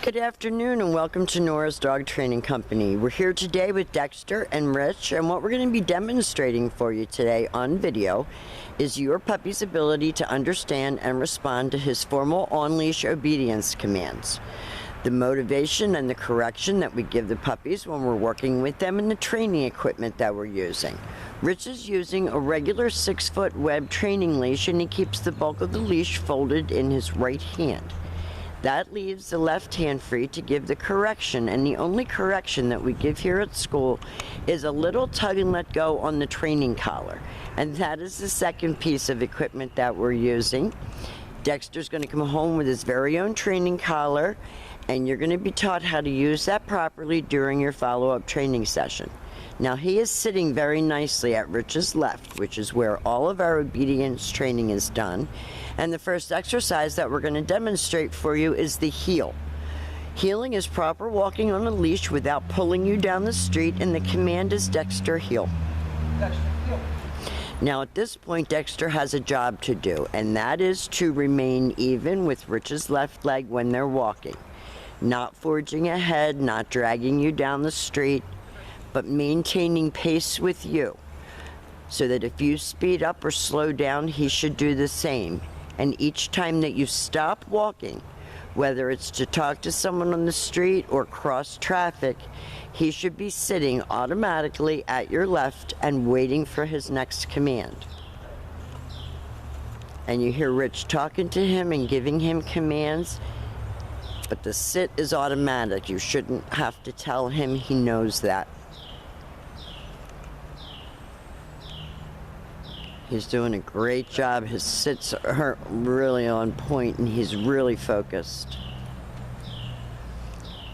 Good afternoon and welcome to Nora's Dog Training Company. We're here today with Dexter and Rich, and what we're going to be demonstrating for you today on video is your puppy's ability to understand and respond to his formal on-leash obedience commands. The motivation and the correction that we give the puppies when we're working with them, and the training equipment that we're using. Rich is using a regular 6-foot web training leash, and he keeps the bulk of the leash folded in his right hand. That leaves the left hand free to give the correction, and the only correction that we give here at school is a little tug and let go on the training collar. And that is the second piece of equipment that we're using. Dexter's going to come home with his very own training collar, and you're going to be taught how to use that properly during your follow-up training session. Now, he is sitting very nicely at Rich's left, which is where all of our obedience training is done. And the first exercise that we're going to demonstrate for you is the heel. Heeling is proper walking on a leash without pulling you down the street, and the command is Dexter, heel. Dexter, heel. Now, at this point, Dexter has a job to do, and that is to remain even with Rich's left leg when they're walking. Not forging ahead, not dragging you down the street, but maintaining pace with you, so that if you speed up or slow down, he should do the same. And each time that you stop walking, whether it's to talk to someone on the street or cross traffic, he should be sitting automatically at your left and waiting for his next command. And you hear Rich talking to him and giving him commands, but the sit is automatic. You shouldn't have to tell him, he knows that. He's doing a great job. His sits are really on point, and he's really focused.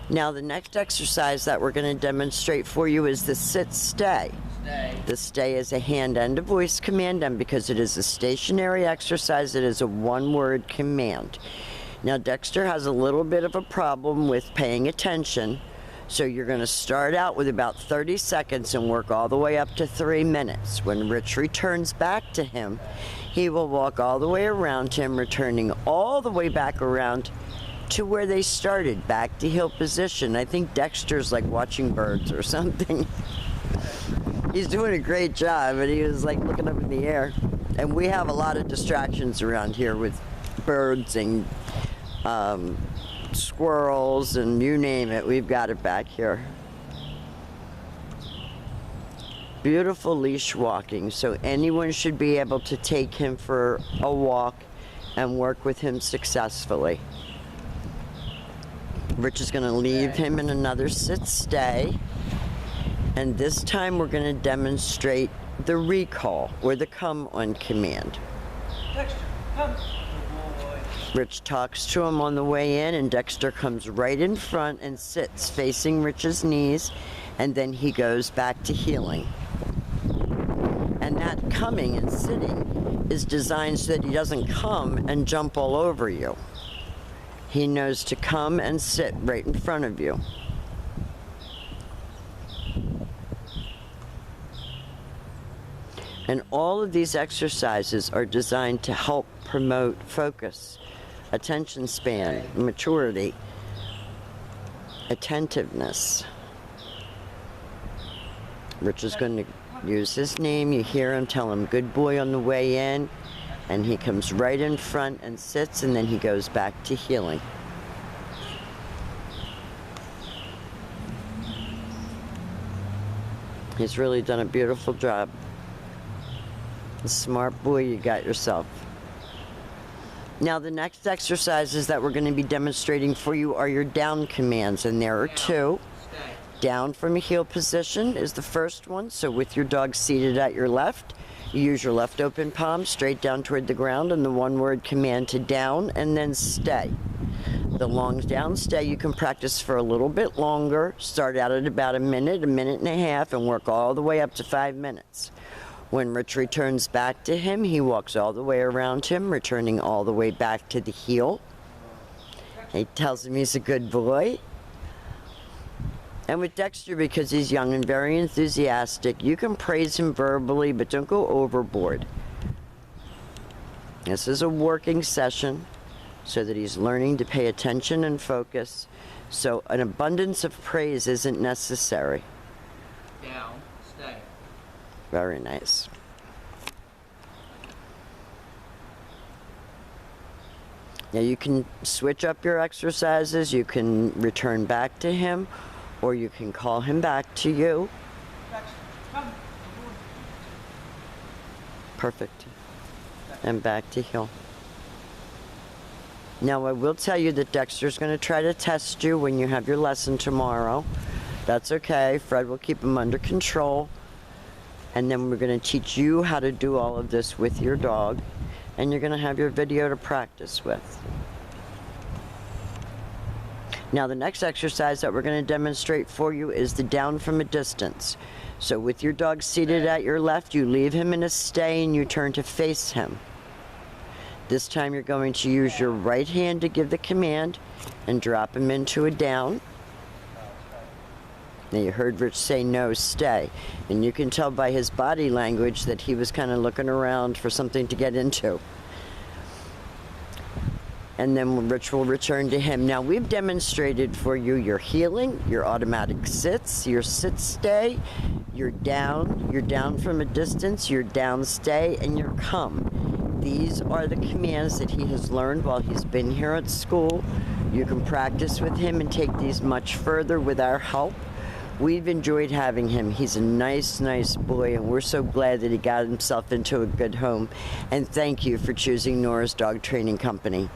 Now, the next exercise that we're going to demonstrate for you is the sit-stay. The stay is a hand and a voice command, and because it is a stationary exercise, it is a one-word command. Now, Dexter has a little bit of a problem with paying attention, so you're going to start out with about 30 seconds and work all the way up to 3 minutes. When Rich returns back to him, he will walk all the way around him, returning all the way back around to where they started, back to heel position. I think Dexter's like watching birds or something. He's doing a great job, and he was like looking up in the air. And we have a lot of distractions around here with birds and squirrels and you name it, we've got it back here. Beautiful leash walking, so anyone should be able to take him for a walk and work with him successfully. Rich is going to leave him in another sit-stay, and this time we're going to demonstrate the recall or the come on command. Dexter, come. Rich talks to him on the way in, and Dexter comes right in front and sits facing Rich's knees, and then he goes back to heeling. And that coming and sitting is designed so that he doesn't come and jump all over you. He knows to come and sit right in front of you. And all of these exercises are designed to help promote focus, attention span, maturity, attentiveness. Rich is going to use his name. You hear him tell him good boy on the way in, and he comes right in front and sits, and then he goes back to heeling. He's really done a beautiful job. A smart boy you got yourself. Now, the next exercises that we're going to be demonstrating for you are your down commands, and there are two. Down from a heel position is the first one, so with your dog seated at your left, you use your left open palm straight down toward the ground, and the one-word command to down, and then stay. The long down stay you can practice for a little bit longer, start out at about a minute and a half, and work all the way up to 5 minutes. When Rich returns back to him, he walks all the way around him, returning all the way back to the heel. He tells him he's a good boy. And with Dexter, because he's young and very enthusiastic, you can praise him verbally, but don't go overboard. This is a working session. so that he's learning to pay attention and focus, so an abundance of praise isn't necessary. Down. Stay. Very nice. Now you can switch up your exercises. You can return back to him, or you can call him back to you. Dexter, come. Perfect. And back to heel. Now I will tell you that Dexter's going to try to test you when you have your lesson tomorrow. That's okay. Fred will keep him under control. And then we're going to teach you how to do all of this with your dog. And you're going to have your video to practice with. Now the next exercise that we're going to demonstrate for you is the down from a distance. So with your dog seated at your left, you leave him in a stay and you turn to face him. This time you're going to use your right hand to give the command and drop him into a down. Now you heard Rich say no, stay. And you can tell by his body language that he was kind of looking around for something to get into. And then Rich will return to him. Now we've demonstrated for you your healing, your automatic sits, your sit stay, your down from a distance, your down stay, and your come. These are the commands that he has learned while he's been here at school. You can practice with him and take these much further with our help. We've enjoyed having him. He's a nice boy, and we're so glad that he got himself into a good home. And thank you for choosing Nora's Dog Training Company.